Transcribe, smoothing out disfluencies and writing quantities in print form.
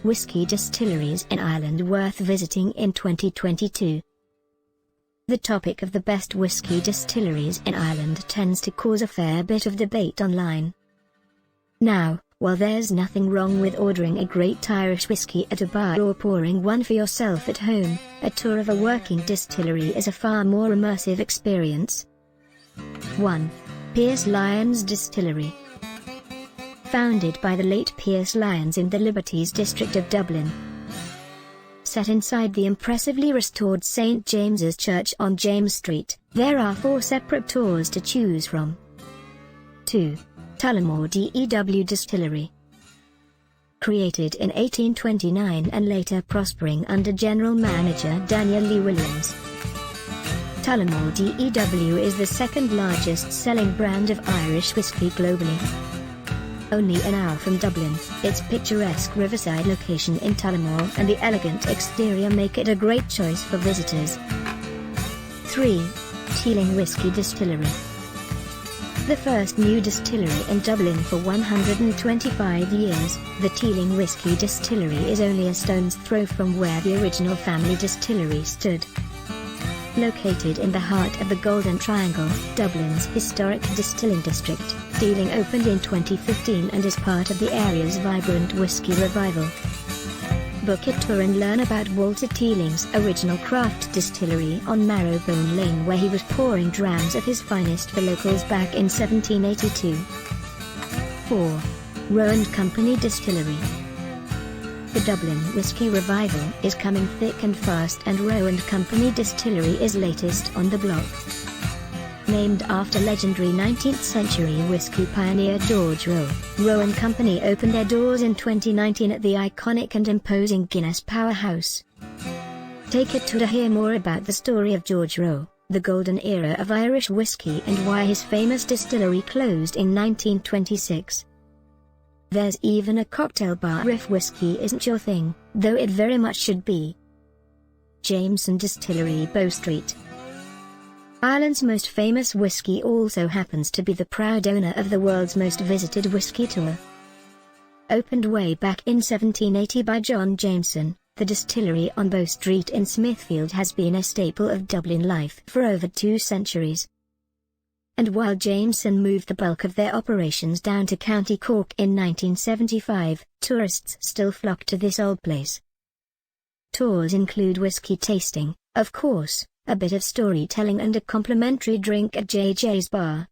Whiskey distilleries in Ireland worth visiting in 2022. The topic of the best whiskey distilleries in Ireland tends to cause a fair bit of debate online. Now, while there's nothing wrong with ordering a great Irish whiskey at a bar or pouring one for yourself at home, a tour of a working distillery is a far more immersive experience. 1. Pierce Lyons Distillery. Founded by the late Pierce Lyons in the Liberties district of Dublin. Set inside the impressively restored St. James's Church on James Street, there are 4 separate tours to choose from. 2. Tullamore DEW Distillery. Created in 1829 and later prospering under General Manager Daniel Lee Williams. Tullamore DEW is the second largest selling brand of Irish whiskey globally. Only an hour from Dublin, its picturesque riverside location in Tullamore and the elegant exterior make it a great choice for visitors. 3. Tealing Whiskey Distillery. The first new distillery in Dublin for 125 years, the Tealing Whiskey Distillery is only a stone's throw from where the original family distillery stood. Located in the heart of the Golden Triangle, Dublin's historic distilling district, Tealing opened in 2015 and is part of the area's vibrant whiskey revival. Book a tour and learn about Walter Tealing's original craft distillery on Marrowbone Lane, where he was pouring drams of his finest for locals back in 1782. 4. Roe & Company Distillery. The Dublin whiskey revival is coming thick and fast, and Roe & Company Distillery is latest on the block. Named after legendary 19th century whiskey pioneer George Roe, Roe & Company opened their doors in 2019 at the iconic and imposing Guinness powerhouse. Take a tour to hear more about the story of George Roe, the golden era of Irish whiskey, and why his famous distillery closed in 1926. There's even a cocktail bar if whiskey isn't your thing, though it very much should be. Jameson Distillery, Bow Street. Ireland's most famous whiskey also happens to be the proud owner of the world's most visited whiskey tour. Opened way back in 1780 by John Jameson, the distillery on Bow Street in Smithfield has been a staple of Dublin life for over 2 centuries. And while Jameson moved the bulk of their operations down to County Cork in 1975, tourists still flock to this old place. Tours include whiskey tasting, of course, a bit of storytelling and a complimentary drink at JJ's Bar.